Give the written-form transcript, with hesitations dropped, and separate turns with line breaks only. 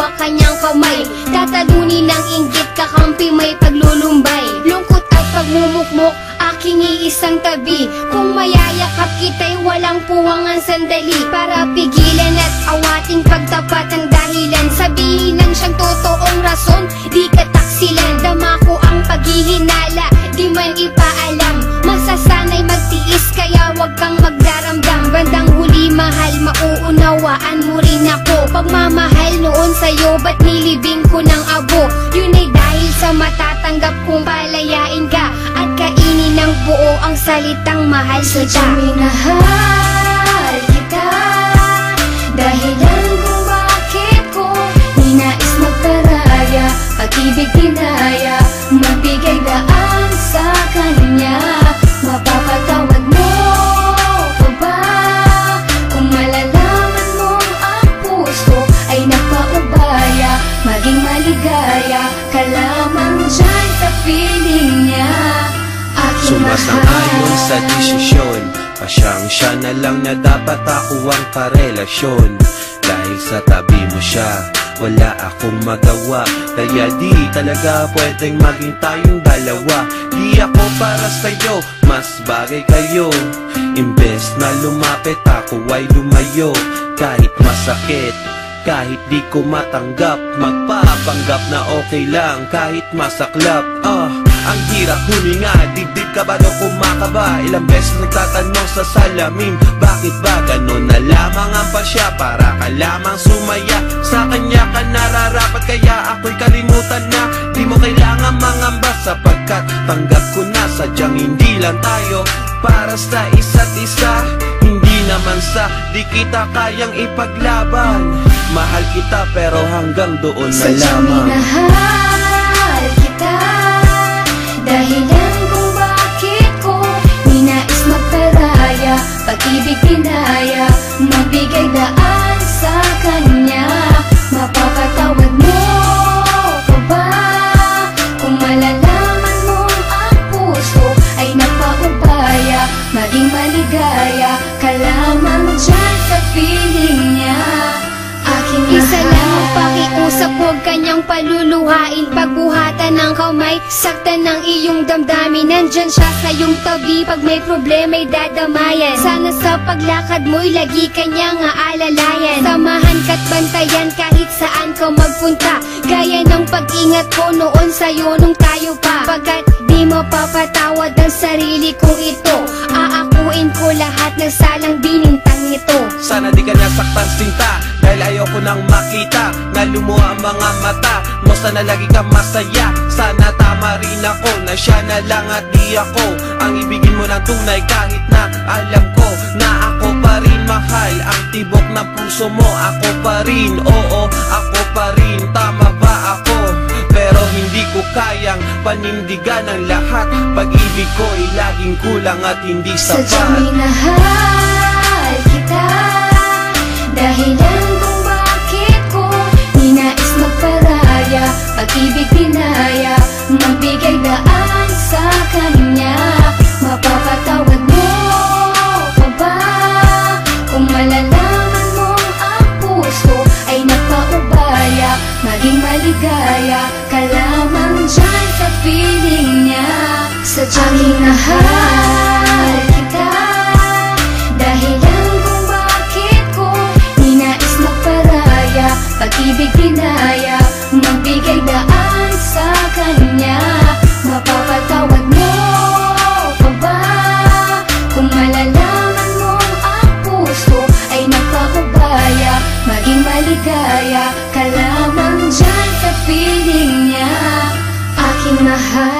mga kanyang kamay. Tatalunin ng inggit, kakampi may paglulumbay. Lungkot at pagmumukmok, aking iisang tabi. Kung mayayakap kita'y walang puwangan sandali, para pigilan at awating pagtapat ang dahilan. Sabihin lang siyang totoong rason, di ka taksilan. Dama ko ang paghihinala, di man ipaalam. Masasanay magtiis, kaya wag kang magdaramdam. Bandang huli mahal, mauunawaan mo rin ako. Pagmamahal noon sa'yo, ba't nilibing ko ng abo? Yun ay dahil sa matatanggap kong palayain ka, at kainin ng buo ang salitang mahal kita.
Sadyang minahal kita, dahilan kung bakit ko ninais magparaya. Pag-ibig dinaya, magbigay daan sa kanya. Mapapatawad mo pa ba kung malalaman mong ang puso ay nagpaubaya? Maging maligaya ka lamang dyan sa piling niya.
Sumasang-ayon sa desisyon, pasyang-siya na lang na dapat ako ang karelasyon. Dahil sa tabi mo siya, wala akong magawa. Kaya di talaga pwedeng maging tayong dalawa. Di ako para sa'yo, mas bagay kayo. Imbes na lumapit, ako ay lumayo. Kahit masakit, kahit di ko matanggap, magpapanggap na okay lang kahit masaklap. Ang hirap huminga, dibdib ka ba daw kumakaba? Ilang beses nagtatanong sa salamin, bakit ba ganun na lamang ang pasya? Para ka lamang sumaya, sa kanya ka nararapat. Kaya ako'y kalimutan na, di mo kailangan mangamba. Sapagkat tanggap ko na, sadyang hindi lang tayo para sa isa't isa. Hindi naman sa di kita kayang ipaglaban. Mahal kita pero hanggang doon na
Sadyang
lamang.
minahal kita, dahilan kung bakit ko ninais magparaya. Pag-ibig dinaya, magbigay daan sa kanya. Mapapatawad mo pa ba kung malalaman mong ang puso ay nagpaubaya? Maging maligaya ka lamang dyan sa piling niya.
Isa lang ang pakiusap, huwag kanyang paluluhain. Pagbuhatan ng kamay, saktan ng iyong damdamin. Nandyan siya sa iyong tabi, pag may problema'y dadamayan. Sana sa paglakad mo'y lagi kanyang aalalayan. Samahan ka't bantayan kahit saan ka magpunta, gaya ng pag-ingat ko noon sa'yo nung tayo pa. Pagkat di mapapatawad ang sarili kong ito, aakuin ko lahat ng salang binintang ito.
Sana di ka nasaktan sinta, dahil ayoko nang makita na lumuha ang mga mata mo. Sana lagi ka masaya, sana tama rin ako na siya na lang at di ako ang ibigin mo ng tunay. Kahit na alam ko na ako pa rin mahal, ang tibok ng puso mo ako pa rin. Oo, ako pa rin, tama ba ako? Pero hindi ko kayang panindigan ang lahat. Pag-ibig ko ay laging kulang at hindi sapat.
Sadyang minahal kita, dahilan kung bakit ko ninais magparaya. Pag-ibig dinaya, magbigay daan sa kanya. Mapapatawad mo pa ba kung malalaman mong ang puso ay nagpaubaya? Maging maligaya ka lamang dyan sa piling niya. Sadyang minahal kita, dahilan kung bakit ko ninais magparaya. Pag-ibig dinaya, magbigay daan sa kanya. Mapapatawad mo pa ba kung malalaman mong ang puso ay nagpaubaya? Maging maligaya ka lamang dyan sa piling niya. Aking mahal